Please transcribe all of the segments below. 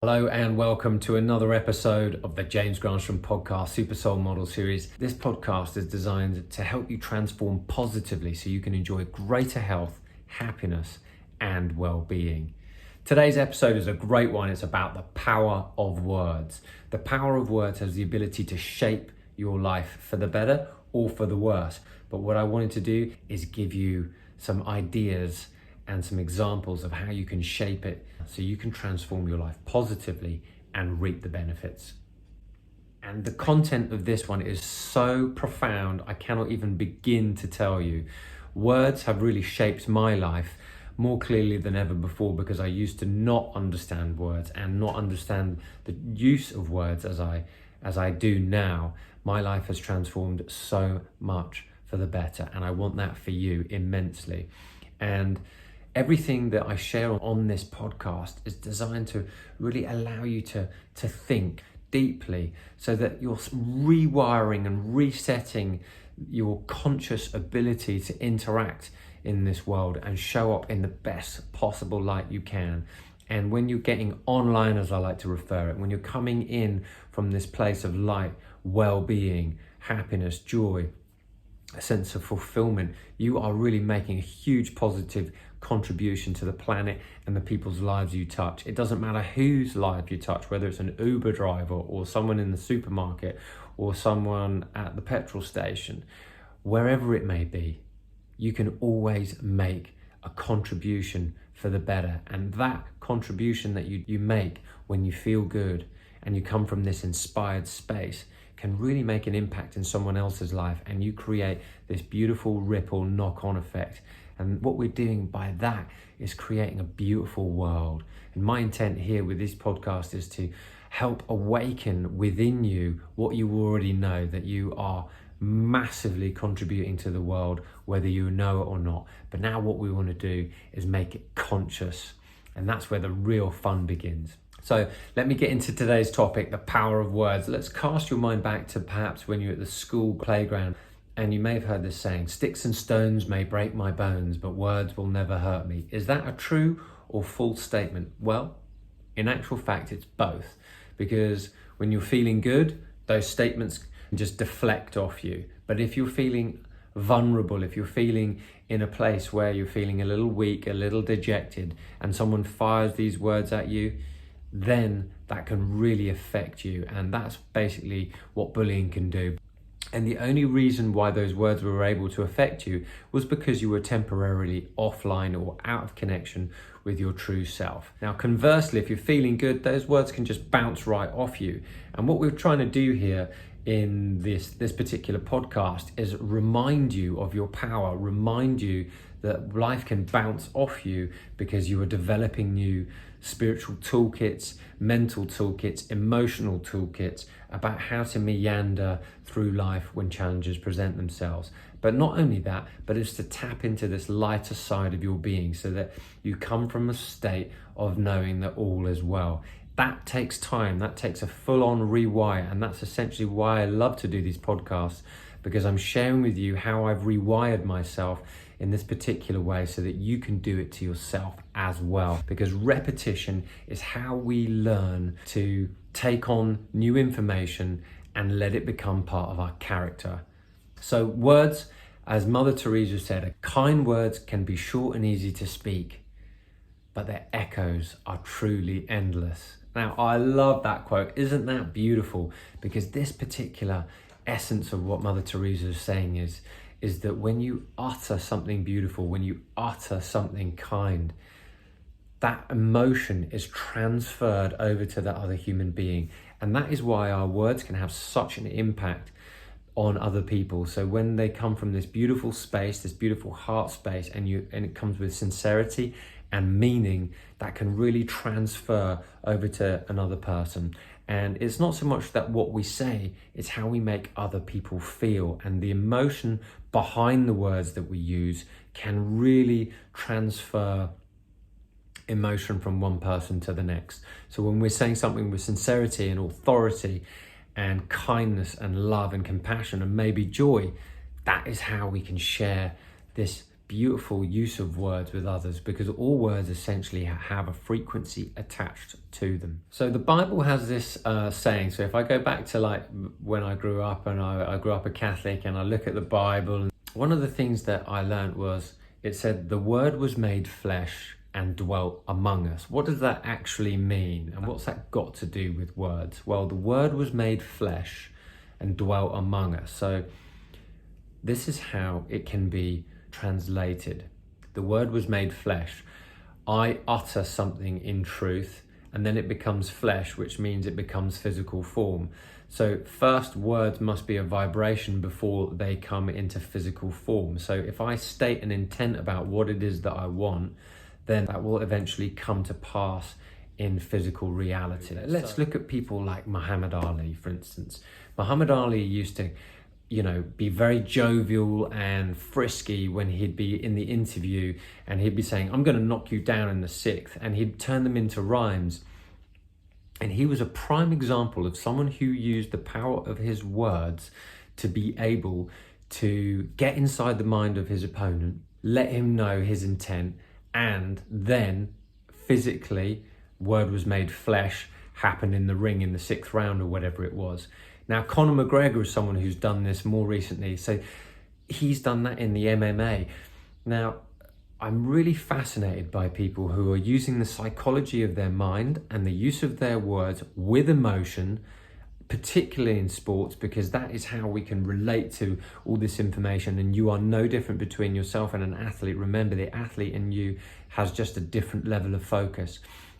Hello and welcome to another episode of the James Granström podcast Super Soul Model Series. This podcast is designed to help you transform positively so you can enjoy greater health, happiness and well-being. Today's episode is a great one. It's about the power of words. The power of words has the ability to shape your life for the better or for the worse. But what I wanted to do is give you some ideas and some examples of how you can shape it so you can transform your life positively and reap the benefits. And the content of this one is so profound, I cannot even begin to tell you. Words have really shaped my life more clearly than ever before because I used to not understand words and not understand the use of words as I do now. My life has transformed so much for the better, and I want that for you immensely. And everything that I share on this podcast is designed to really allow you to think deeply so that you're rewiring and resetting your conscious ability to interact in this world and show up in the best possible light you can. And when you're getting online, as I like to refer it, when you're coming in from this place of light, well-being, happiness, joy, a sense of fulfillment, you are really making a huge positive contribution to the planet and the people's lives you touch. It doesn't matter whose life you touch, whether it's an Uber driver or someone in the supermarket or someone at the petrol station, wherever it may be, you can always make a contribution for the better. And that contribution that you make when you feel good and you come from this inspired space can really make an impact in someone else's life, and you create this beautiful ripple knock-on effect. And what we're doing by that is creating a beautiful world. And my intent here with this podcast is to help awaken within you what you already know, that you are massively contributing to the world, whether you know it or not. But now what we want to do is make it conscious, and that's where the real fun begins. So let me get into today's topic, the power of words. Let's cast your mind back to perhaps when you're at the school playground, and you may have heard this saying, "Sticks and stones may break my bones, but words will never hurt me." Is that a true or false statement? Well, in actual fact, it's both. Because when you're feeling good, those statements can just deflect off you. But if you're feeling vulnerable, if you're feeling in a place where you're feeling a little weak, a little dejected, and someone fires these words at you, then that can really affect you. And that's basically what bullying can do. And the only reason why those words were able to affect you was because you were temporarily offline or out of connection with your true self. Now, conversely, if you're feeling good, those words can just bounce right off you. And what we're trying to do here in this particular podcast is remind you of your power, remind you that life can bounce off you because you are developing new spiritual toolkits, mental toolkits, emotional toolkits about how to meander through life when challenges present themselves. But not only that, but it's to tap into this lighter side of your being so that you come from a state of knowing that all is well. That takes time, that takes a full-on rewire, and that's essentially why I love to do these podcasts, because I'm sharing with you how I've rewired myself in this particular way so that you can do it to yourself as well. Because repetition is how we learn to take on new information and let it become part of our character. So words, as Mother Teresa said, kind words can be short and easy to speak, but their echoes are truly endless. Now, I love that quote. Isn't that beautiful? Because this particular essence of what Mother Teresa is saying is that when you utter something beautiful, when you utter something kind, that emotion is transferred over to the other human being. And that is why our words can have such an impact on other people. So when they come from this beautiful space, this beautiful heart space, and it comes with sincerity and meaning, that can really transfer over to another person. And it's not so much that what we say, it's how we make other people feel, and the emotion behind the words that we use can really transfer emotion from one person to the next. So when we're saying something with sincerity and authority and kindness and love and compassion and maybe joy, that is how we can share this beautiful use of words with others, because all words essentially have a frequency attached to them. So the Bible has this saying, so if I go back to like when I grew up, and I grew up a Catholic, and I look at the Bible, one of the things that I learned was, it said, the word was made flesh and dwelt among us. What does that actually mean? And what's that got to do with words? Well, the word was made flesh and dwelt among us. So this is how it can be translated. The word was made flesh. I utter something in truth, and then it becomes flesh, which means it becomes physical form. So first, words must be a vibration before they come into physical form. So if I state an intent about what it is that I want, then that will eventually come to pass in physical reality. Let's look at people like Muhammad Ali, for instance. Muhammad Ali used to, be very jovial and frisky when he'd be in the interview, and he'd be saying, I'm going to knock you down in the sixth, and he'd turn them into rhymes. And he was a prime example of someone who used the power of his words to be able to get inside the mind of his opponent, let him know his intent, and then physically, word was made flesh, happened in the ring in the sixth round or whatever it was. Now, Conor McGregor is someone who's done this more recently. So he's done that in the MMA. Now, I'm really fascinated by people who are using the psychology of their mind and the use of their words with emotion, particularly in sports, because that is how we can relate to all this information. And you are no different between yourself and an athlete. Remember, the athlete in you has just a different level of focus.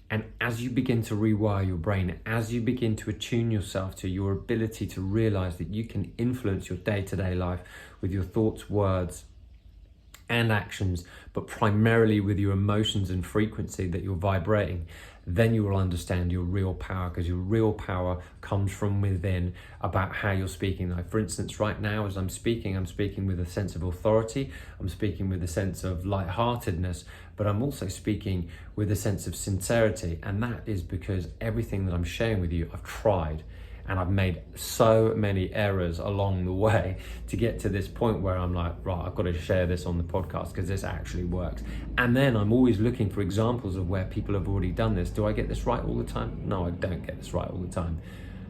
And as you begin to rewire your brain, as you begin to attune yourself to your ability to realize that you can influence your day-to-day life with your thoughts, words, and actions, but primarily with your emotions and frequency that you're vibrating, then you will understand your real power, because your real power comes from within about how you're speaking. Like, for instance, right now as I'm speaking with a sense of authority, I'm speaking with a sense of lightheartedness, but I'm also speaking with a sense of sincerity. And that is because everything that I'm sharing with you, I've tried. And I've made so many errors along the way to get to this point where I'm like, right, I've got to share this on the podcast because this actually works. And then I'm always looking for examples of where people have already done this. Do I get this right all the time? No, I don't get this right all the time.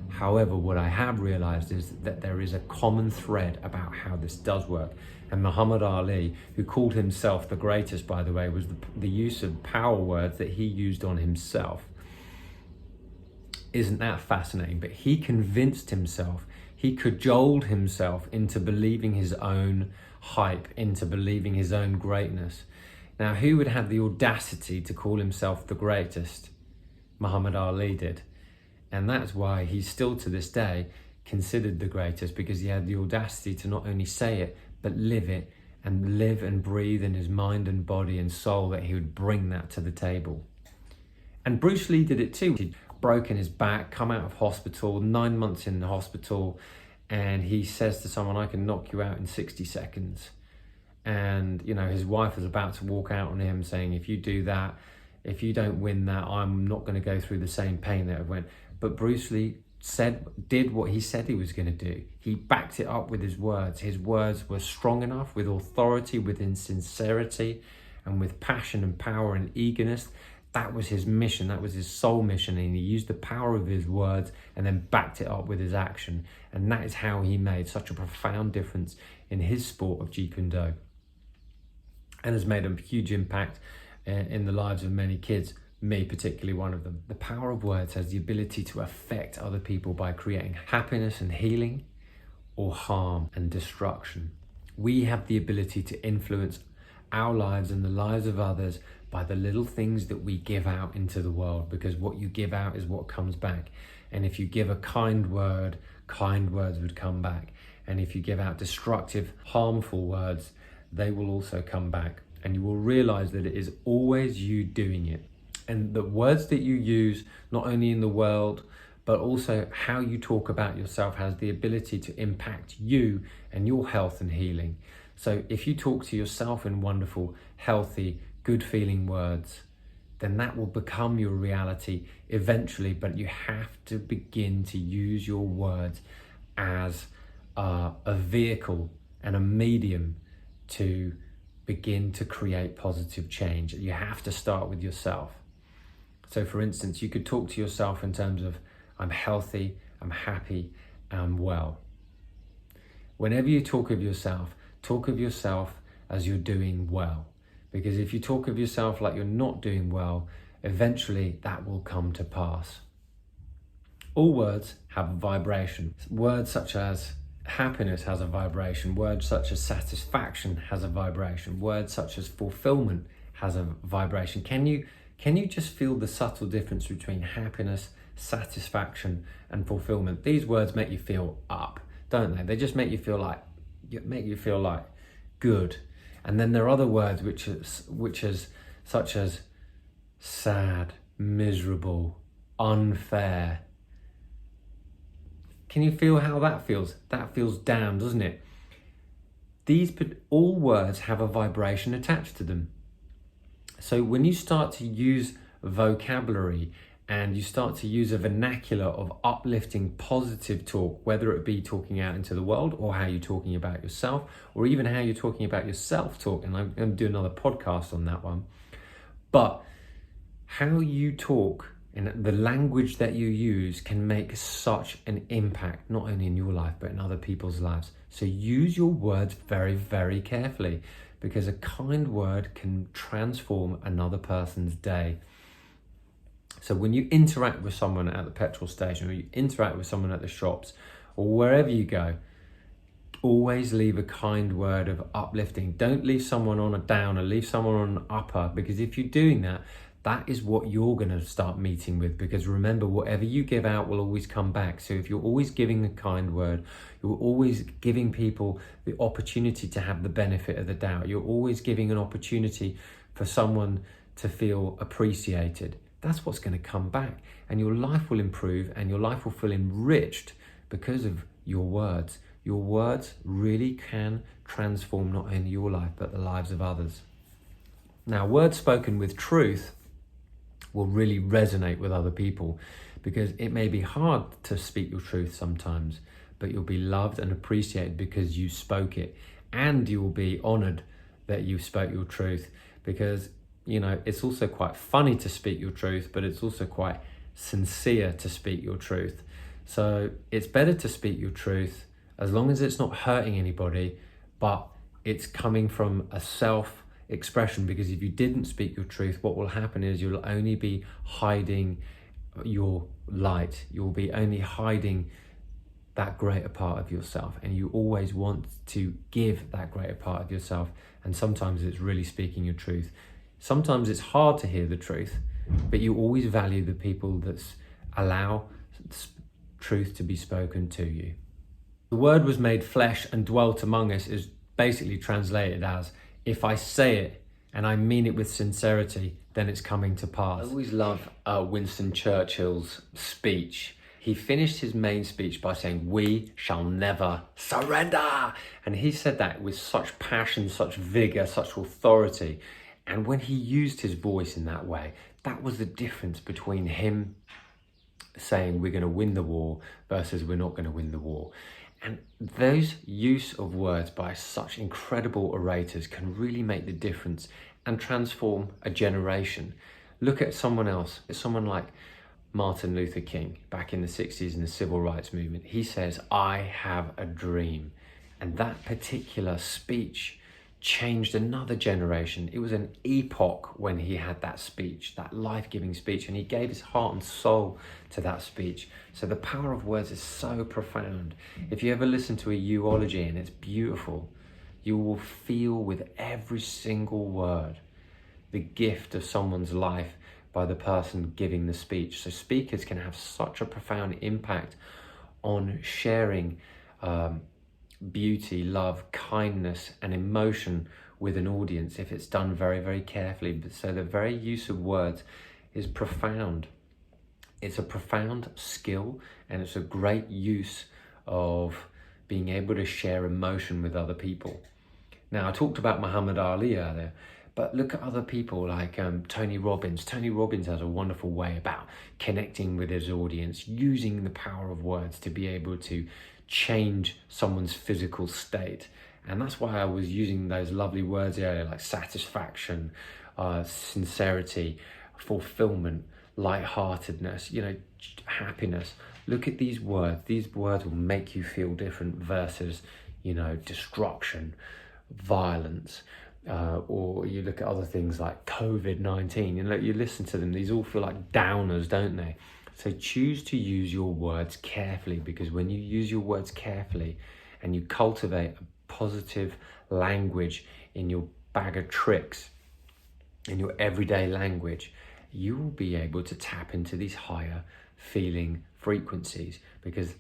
However, what I have realized is that there is a common thread about how this does work. And Muhammad Ali, who called himself the greatest, by the way, was the use of power words that he used on himself. Isn't that fascinating? But he convinced himself, he cajoled himself into believing his own hype, into believing his own greatness. Now, who would have the audacity to call himself the greatest? Muhammad Ali did. And that's why he's still to this day considered the greatest, because he had the audacity to not only say it, but live it, and live and breathe in his mind and body and soul, that he would bring that to the table. And Bruce Lee did it too. He'd broken his back, come out of hospital, 9 months in the hospital, and he says to someone, I can knock you out in 60 seconds. And, his wife was about to walk out on him saying, if you do that, if you don't win that, I'm not going to go through the same pain that I went. But Bruce Lee did what he said he was going to do. He backed it up with his words. His words were strong enough, with authority, with sincerity, and with passion and power and eagerness. That was his mission, that was his soul mission, and he used the power of his words and then backed it up with his action. And that is how he made such a profound difference in his sport of Jeet Kune Do, and has made a huge impact in the lives of many kids, me particularly one of them. The power of words has the ability to affect other people by creating happiness and healing, or harm and destruction. We have the ability to influence our lives and the lives of others by the little things that we give out into the world, because what you give out is what comes back. And if you give a kind word, kind words would come back. And if you give out destructive, harmful words, they will also come back. And you will realize that it is always you doing it. And the words that you use, not only in the world, but also how you talk about yourself, has the ability to impact you and your health and healing. So if you talk to yourself in wonderful, healthy, good feeling words, then that will become your reality eventually. But you have to begin to use your words as a vehicle and a medium to begin to create positive change. You have to start with yourself. So for instance, you could talk to yourself in terms of, I'm healthy, I'm happy, I'm well. Whenever you talk of yourself as you're doing well. Because if you talk of yourself like you're not doing well, eventually that will come to pass. All words have a vibration. Words such as happiness has a vibration. Words such as satisfaction has a vibration. Words such as fulfillment has a vibration. Can you just feel the subtle difference between happiness, satisfaction, and fulfillment? These words make you feel up, don't they? They just make you feel like good. And then there are other words such as sad, miserable, unfair. Can you feel how that feels? That feels down, doesn't it? All words have a vibration attached to them. So when you start to use vocabulary and you start to use a vernacular of uplifting, positive talk, whether it be talking out into the world or how you're talking about yourself, or even how you're talking about your self-talk, and I'm going to do another podcast on that one. But how you talk and the language that you use can make such an impact, not only in your life, but in other people's lives. So use your words very, very carefully, because a kind word can transform another person's day. So when you interact with someone at the petrol station, or you interact with someone at the shops, or wherever you go, always leave a kind word of uplifting. Don't leave someone on a downer, leave someone on an upper, because if you're doing that, that is what you're going to start meeting with. Because remember, whatever you give out will always come back. So if you're always giving a kind word, you're always giving people the opportunity to have the benefit of the doubt. You're always giving an opportunity for someone to feel appreciated. That's what's going to come back. And your life will improve, and your life will feel enriched because of your words. Your words really can transform not only your life, but the lives of others. Now, words spoken with truth will really resonate with other people, because it may be hard to speak your truth sometimes, but you'll be loved and appreciated because you spoke it, and you will be honored that you spoke your truth, because it's also quite funny to speak your truth, but it's also quite sincere to speak your truth. So it's better to speak your truth as long as it's not hurting anybody, but it's coming from a self-expression. Because if you didn't speak your truth, what will happen is you'll only be hiding your light. You'll be only hiding that greater part of yourself, and you always want to give that greater part of yourself. And sometimes it's really speaking your truth. Sometimes it's hard to hear the truth, but you always value the people that allow truth to be spoken to you. The word was made flesh and dwelt among us is basically translated as, if I say it and I mean it with sincerity, then it's coming to pass. I always love Winston Churchill's speech. He finished his main speech by saying, "We shall never surrender." And he said that with such passion, such vigor, such authority. And when he used his voice in that way, that was the difference between him saying we're going to win the war versus we're not going to win the war. And those use of words by such incredible orators can really make the difference and transform a generation. Look at someone else, someone like Martin Luther King back in the 60s in the civil rights movement. He says, "I have a dream." And that particular speech changed another generation. It was an epoch when he had that speech, that life-giving speech, and he gave his heart and soul to that speech. So the power of words is so profound. If you ever listen to a eulogy, and it's beautiful, you will feel with every single word the gift of someone's life by the person giving the speech. So speakers can have such a profound impact on sharing beauty, love, kindness, and emotion with an audience if it's done very, very carefully. So the very use of words is profound. It's a profound skill, and it's a great use of being able to share emotion with other people. Now, I talked about Muhammad Ali earlier, but look at other people like Tony Robbins. Tony Robbins has a wonderful way about connecting with his audience, using the power of words to be able to change someone's physical state. And that's why I was using those lovely words earlier, like satisfaction, sincerity, fulfillment, lightheartedness, happiness. Look at these words. These words will make you feel different versus, destruction, violence, or you look at other things like COVID-19, you listen to them, these all feel like downers, don't they? So choose to use your words carefully, because when you use your words carefully and you cultivate a positive language in your bag of tricks, in your everyday language, you will be able to tap into these higher feeling frequencies, because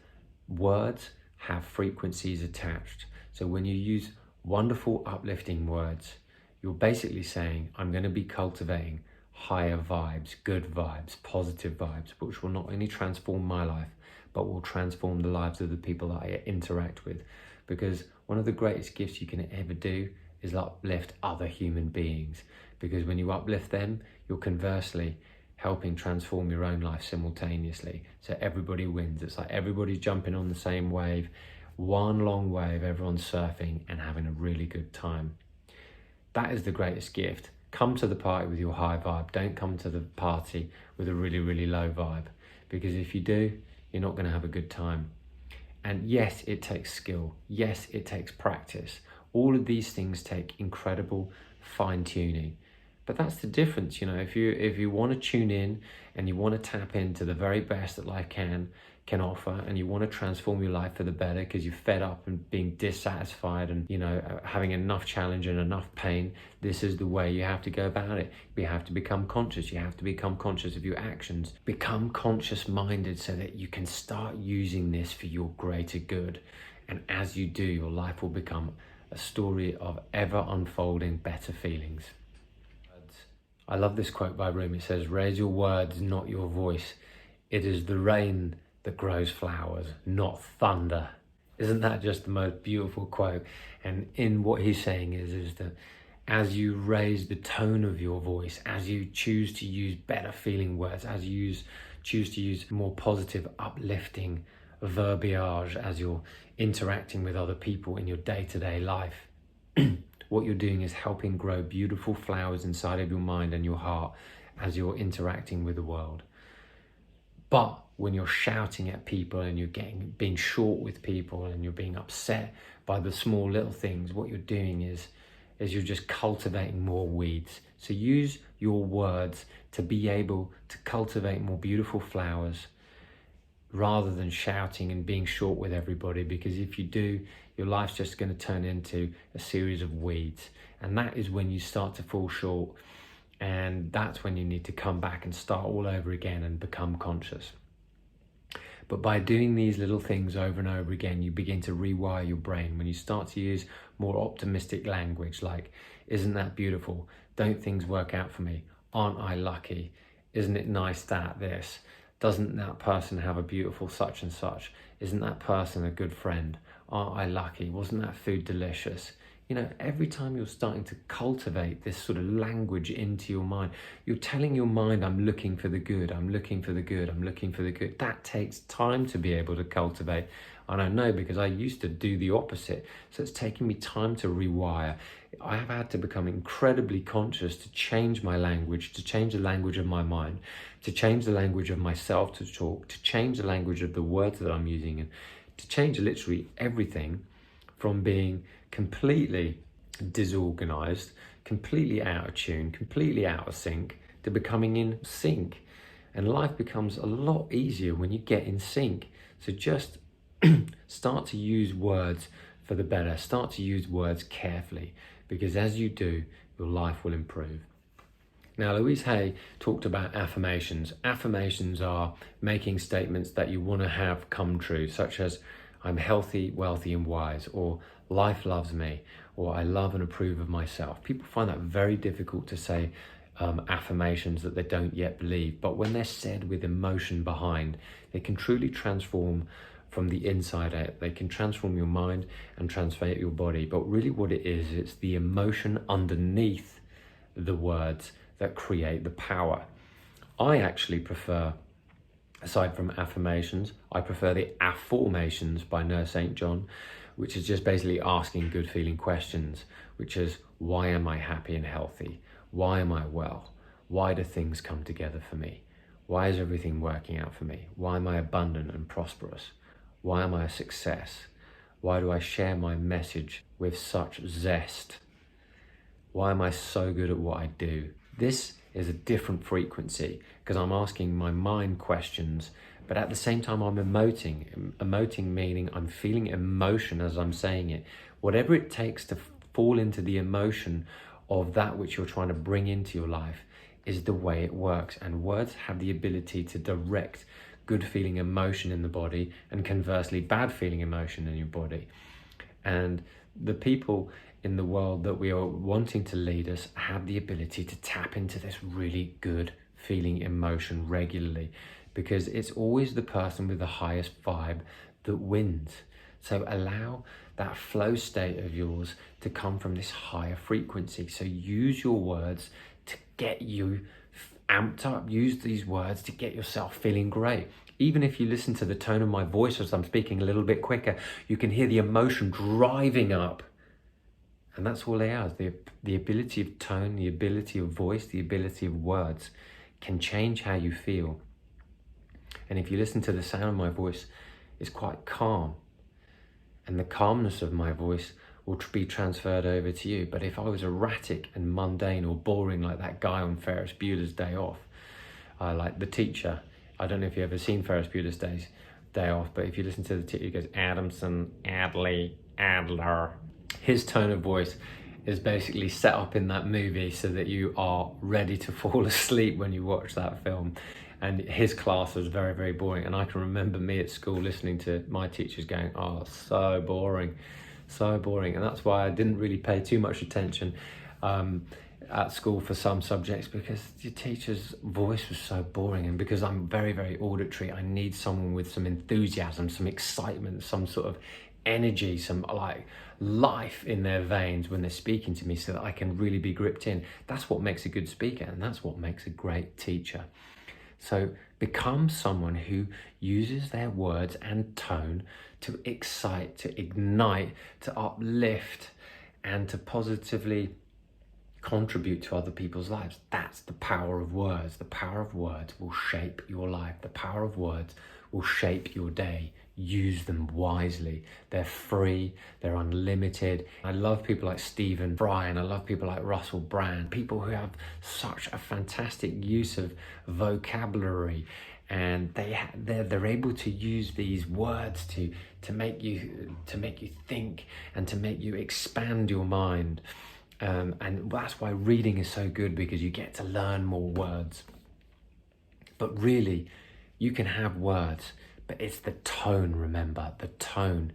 words have frequencies attached. So when you use wonderful, uplifting words, you're basically saying, I'm going to be cultivating higher vibes, good vibes, positive vibes, which will not only transform my life, but will transform the lives of the people that I interact with. Because one of the greatest gifts you can ever do is uplift other human beings. Because when you uplift them, you're conversely helping transform your own life simultaneously. So everybody wins. It's like everybody's jumping on the same wave, one long wave, everyone's surfing and having a really good time. That is the greatest gift. Come to the party with your high vibe. Don't come to the party with a really, really low vibe. Because if you do, you're not going to have a good time. And yes, it takes skill. Yes, it takes practice. All of these things take incredible fine-tuning. But that's the difference, if you want to tune in and you want to tap into the very best that life can offer, and you want to transform your life for the better because you're fed up and being dissatisfied and having enough challenge and enough pain, this is the way you have to go about it. You have to become conscious. You have to become conscious of your actions. Become conscious minded so that you can start using this for your greater good. And as you do, your life will become a story of ever unfolding better feelings. I love this quote by Rumi. It says, raise your words, not your voice. It is the rain that grows flowers, not thunder. Isn't that just the most beautiful quote? And in what he's saying is that as you raise the tone of your voice, as you choose to use better feeling words, as you choose to use more positive, uplifting verbiage as you're interacting with other people in your day-to-day life, what you're doing is helping grow beautiful flowers inside of your mind and your heart as you're interacting with the world. But when you're shouting at people and you're being short with people and you're being upset by the small little things, what you're doing is you're just cultivating more weeds. So use your words to be able to cultivate more beautiful flowers rather than shouting and being short with everybody, because if you do, your life's just going to turn into a series of weeds. And that is when you start to fall short, and that's when you need to come back and start all over again and become conscious. But by doing these little things over and over again, you begin to rewire your brain. When you start to use more optimistic language, like, isn't that beautiful? Don't things work out for me? Aren't I lucky? Isn't it nice that this? Doesn't that person have a beautiful such and such? Isn't that person a good friend? Aren't I lucky? Wasn't that food delicious? Every time you're starting to cultivate this sort of language into your mind, you're telling your mind, I'm looking for the good, I'm looking for the good, I'm looking for the good. That takes time to be able to cultivate. And I know, because I used to do the opposite. So it's taken me time to rewire. I have had to become incredibly conscious to change my language, to change the language of my mind, to change the language of myself to talk, to change the language of the words that I'm using, and to change literally everything from being completely disorganized, completely out of tune, completely out of sync, to becoming in sync. And life becomes a lot easier when you get in sync. So just start to use words for the better. Start to use words carefully, because as you do, your life will improve. Now, Louise Hay talked about affirmations. Affirmations are making statements that you want to have come true, such as, I'm healthy, wealthy, and wise, or life loves me, or I love and approve of myself. People find that very difficult to say affirmations that they don't yet believe, but when they're said with emotion behind, they can truly transform from the inside out. They can transform your mind and transform your body. But really what it is, it's the emotion underneath the words that create the power. I actually prefer, aside from affirmations, I prefer the afformations by Nurse St. John, which is just basically asking good feeling questions, which is, why am I happy and healthy? Why am I well? Why do things come together for me? Why is everything working out for me? Why am I abundant and prosperous? Why am I a success? Why do I share my message with such zest? Why am I so good at what I do? This is a different frequency because I'm asking my mind questions, but at the same time I'm emoting. Emoting meaning I'm feeling emotion as I'm saying it. Whatever it takes to fall into the emotion of that which you're trying to bring into your life is the way it works. And words have the ability to direct good feeling emotion in the body and conversely bad feeling emotion in your body. And the people in the world that we are wanting to lead us have the ability to tap into this really good feeling emotion regularly, because it's always the person with the highest vibe that wins. So allow that flow state of yours to come from this higher frequency. So use your words to get you amped up. Use these words to get yourself feeling great. Even if you listen to the tone of my voice as I'm speaking a little bit quicker, you can hear the emotion driving up. And that's all they are. The ability of tone, the ability of voice, the ability of words can change how you feel. And if you listen to the sound of my voice, it's quite calm. And the calmness of my voice will be transferred over to you. But if I was erratic and mundane or boring like that guy on Ferris Bueller's Day Off, like the teacher, I don't know if you've ever seen Ferris Bueller's Day Off, but if you listen to the teacher, he goes, Adamson, Adley, Adler. His tone of voice is basically set up in that movie so that you are ready to fall asleep when you watch that film. And his class was very, very boring. And I can remember me at school listening to my teachers going, oh, so boring, so boring. And that's why I didn't really pay too much attention at school for some subjects, because the teacher's voice was so boring. And because I'm very, very auditory, I need someone with some enthusiasm, some excitement, some sort of energy, some like life in their veins when they're speaking to me, so that I can really be gripped in. That's what makes a good speaker, and that's what makes a great teacher. So become someone who uses their words and tone to excite, to ignite, to uplift, and to positively contribute to other people's lives. That's the power of words. The power of words will shape your life. The power of words will shape your day. Use them wisely. They're free, they're unlimited. I love people like Stephen Fry, and I love people like Russell Brand, people who have such a fantastic use of vocabulary, and they're able to use these words to make you think and to make you expand your mind. And that's why reading is so good, because you get to learn more words. But really, you can have words, but it's the tone, remember. The tone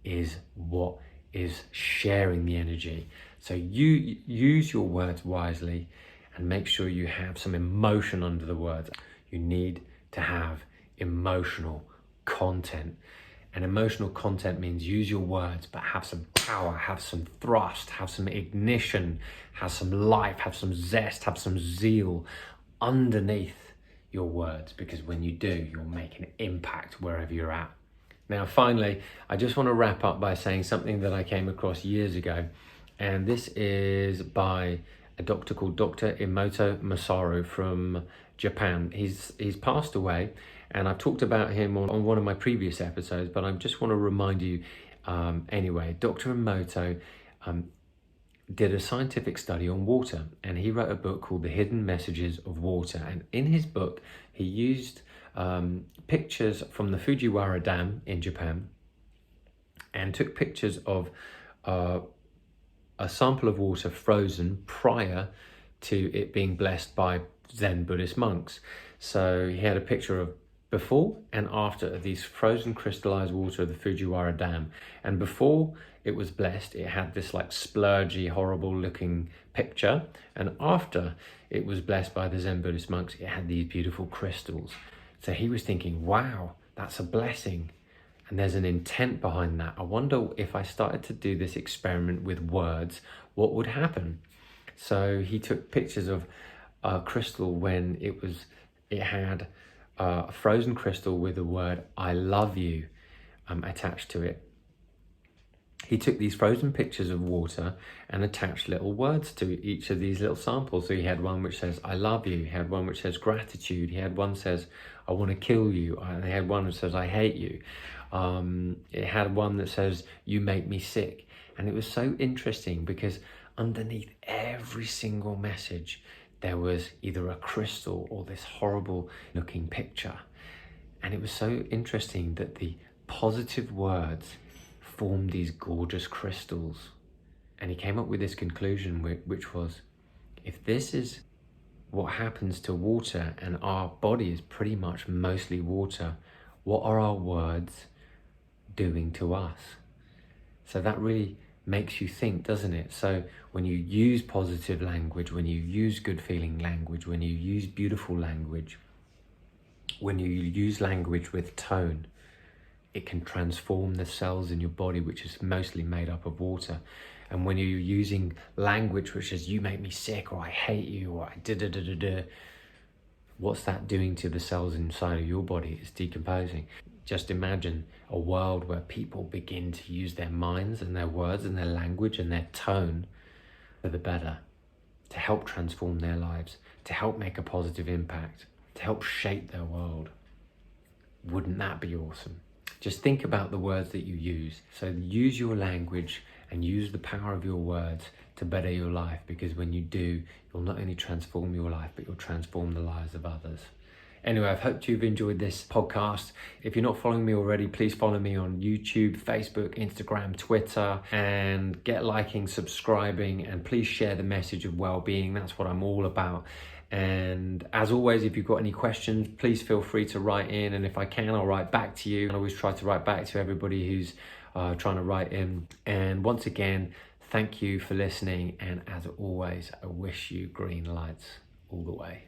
is what is sharing the energy. So you use your words wisely and make sure you have some emotion under the words. You need to have emotional content. And emotional content means use your words, but have some power, have some thrust, have some ignition, have some life, have some zest, have some zeal underneath your words, because when you do, you'll make an impact wherever you're at. Now, finally, I just want to wrap up by saying something that I came across years ago, and this is by a doctor called Dr. Emoto Masaru from Japan. He's passed away, and I've talked about him on one of my previous episodes, but I just want to remind you anyway. Dr. Emoto did a scientific study on water, and he wrote a book called The Hidden Messages of Water. And in his book, he used pictures from the Fujiwara Dam in Japan, and took pictures of a sample of water frozen prior to it being blessed by Zen Buddhist monks. So he had a picture of before and after of these frozen crystallized water of the Fujiwara Dam. And before it was blessed, it had this like splurgy, horrible looking picture. And after it was blessed by the Zen Buddhist monks, it had these beautiful crystals. So he was thinking, wow, that's a blessing. And there's an intent behind that. I wonder if I started to do this experiment with words, what would happen? So he took pictures of a crystal when it had a frozen crystal with the word "I love you" attached to it. he took these frozen pictures of water and attached little words to each of these little samples. So he had one which says, I love you. He had one which says gratitude. He had one says, I want to kill you. And he had one that says, I hate you. It had one that says, you make me sick. And it was so interesting because underneath every single message, there was either a crystal or this horrible looking picture. And it was so interesting that the positive words formed these gorgeous crystals. And he came up with this conclusion, which was, if this is what happens to water, and our body is pretty much mostly water, what are our words doing to us? So that really makes you think, doesn't it? So when you use positive language, when you use good feeling language, when you use beautiful language, when you use language with tone, it can transform the cells in your body, which is mostly made up of water. And when you're using language which is, you make me sick, or I hate you, or I da-da-da-da-da, what's that doing to the cells inside of your body? It's decomposing. Just imagine a world where people begin to use their minds and their words and their language and their tone for the better, to help transform their lives, to help make a positive impact, to help shape their world. Wouldn't that be awesome? Just think about the words that you use. So use your language and use the power of your words to better your life, because when you do, you'll not only transform your life, but you'll transform the lives of others. Anyway, I've hoped you've enjoyed this podcast. If you're not following me already, please follow me on YouTube, Facebook, Instagram, Twitter, and get liking, subscribing, and please share the message of well-being. That's what I'm all about. And as always, if you've got any questions, please feel free to write in. And if I can, I'll write back to you. I always try to write back to everybody who's trying to write in. And once again, thank you for listening. And as always, I wish you green lights all the way.